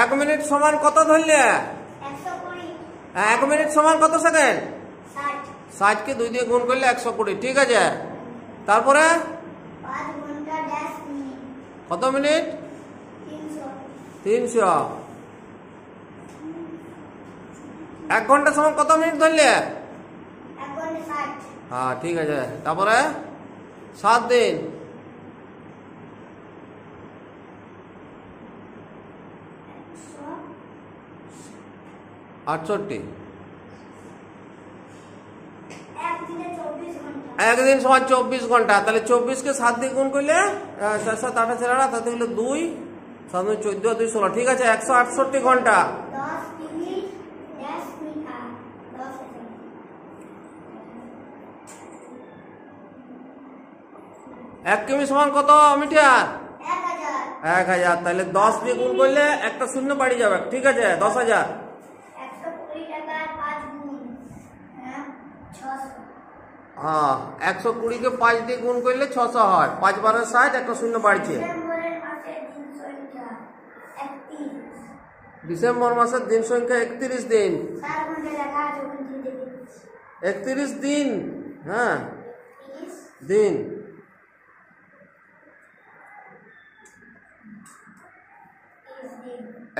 1 minute সমান কত ধরলে? 1 মিনিট সমান কত সেকেন্ড? 60 কে 2 দিয়ে গুণ করলে 120। ঠিক আছে, তারপরে 5 ঘন্টা 10 মিনিট কত মিনিট? 300। 1 ঘন্টা সমান কত মিনিট ধরলে? 1 ঘন্টা 60। হ্যাঁ ঠিক আছে, তারপরে 7 দিন 68। একদিন সমান 24 ঘন্টা। তাহলে 24 কে 7 দিয়ে গুণ করলে 4 7 8 4 তাতে হলো 2 7 14 2 16। ঠিক আছে, 168 ঘন্টা। 10 মিনিট 10 মিনিট 10 সেকেন্ড। 1 কিমি সমান কত মিটার? 1000। 1000। তাহলে 10 দিয়ে গুণ করলে একটা শূন্য বাড়ি যাবে। ঠিক আছে, 10,000। 120 টাকার 5 গুণ 600। হ্যাঁ, 120 কে 5 দিয়ে গুণ করলে 600 হয়। 5 × 12 = 60, একটা শূন্য বাড়ছে। ডিসেম্বর মাসের দিন সংখ্যা 31 দিন। 31 দিন, হ্যাঁ দিন।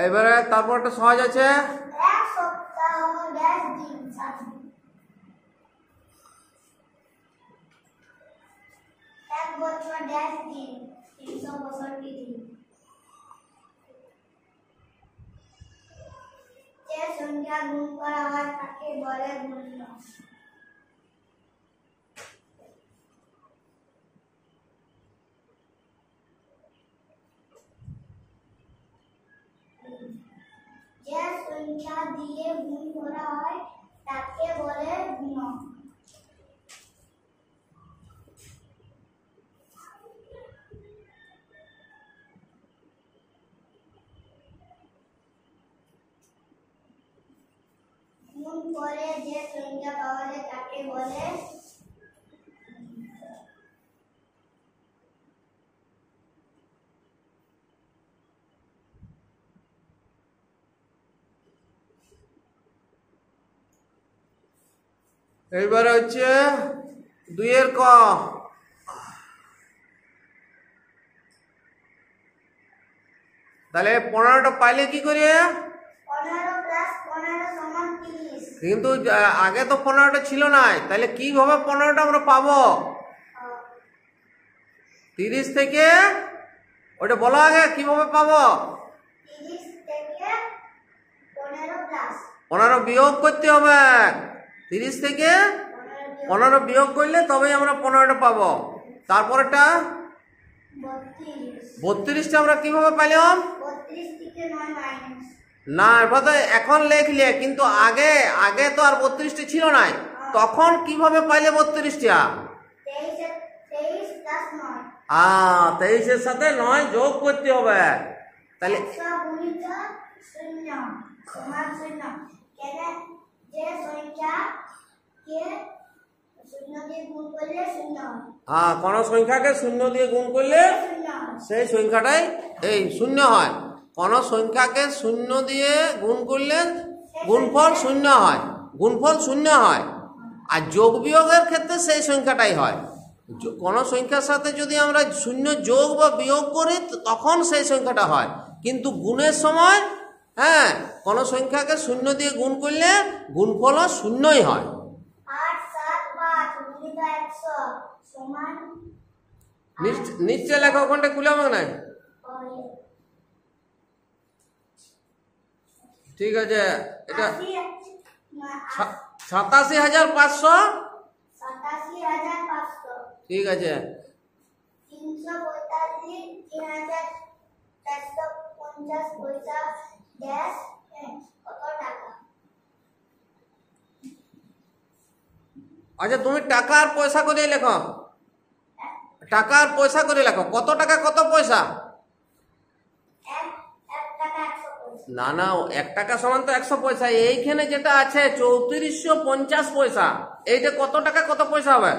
এবারে তারপর একটা সহজ আছে। 1 সপ্তাহ 10 দিন 7 দিন। 1 বছর 10 দিন 362 দিন। যে সংখ্যা গুণ করা হয় তাকে বলে গুণন। যে সংখ্যা দিয়ে গুণ করা হয় তাকে বলে গুণন। গুণ করে যে সংখ্যা পাওয়া যায় তাকে বলে এইবারে হচ্ছে 2 এর ক। তাহলে 15টা পাইলে কি করে? 15 + 15 = 30। কিন্তু আগে তো 15টা ছিল না, তাহলে কিভাবে 15টা আমরা পাবো? 30 থেকে ওটা বলো আগে কিভাবে পাবো? 30 থেকে 15 15 বিয়োগ করতে হবে। 30 থেকে 15 বিয়োগ করলে তবেই আমরা 15টা পাবো। তারপরটা 32টা আমরা কিভাবে পেলাম? 32 থেকে 9 মাইনাস। না এবার এখন লিখলে, কিন্তু আগে আগে তো আর 32টা ছিল না, তখন কিভাবে পাইলে 32টা? 23 + 9। 23-এর সাথে 9 যোগ করতে হবে। তাহলে 100 গুণিত 0 সমান 0। কেন? যে সংখ্যাকে 0 দিয়ে গুণ করলে 0 হয়। কোন সংখ্যাকে 0 দিয়ে গুণ করলে 0 হয়। সেই সংখ্যাটাই এই 0 হয়। কোন সংখ্যাকে 0 দিয়ে গুণ করলে গুণফল 0 হয়, গুণফল 0 হয়। আর যোগ বিয়োগের ক্ষেত্রে সেই সংখ্যাটাই হয়। কোন সংখ্যার সাথে যদি আমরা 0 যোগ বা বিয়োগ করি তখন সেই সংখ্যাটা হয়, কিন্তু গুণের সময় কোন সংখ্যাকে 0 দিয়ে গুণ করলে গুণফল 0ই হয়। 8 7 5 গুণিত 100 সমান নিশ্চয় লেখা, ওখানটা খুলে আমাকে নাই। ঠিক আছে, এটা 87,500। 87,500। ঠিক আছে, 345 3,450 পয়সা ড্যাশ কত টাকা? আচ্ছা তুমি টাকা আর পয়সা করে লেখো। টাকা আর পয়সা করে লেখো, কত টাকা কত পয়সা? 1 টাকা 100 পয়সা। না না, 1 টাকা সমান তো 100 পয়সা। এইখানে যেটা আছে 3450 পয়সা, এইটা কত টাকা কত পয়সা হবে?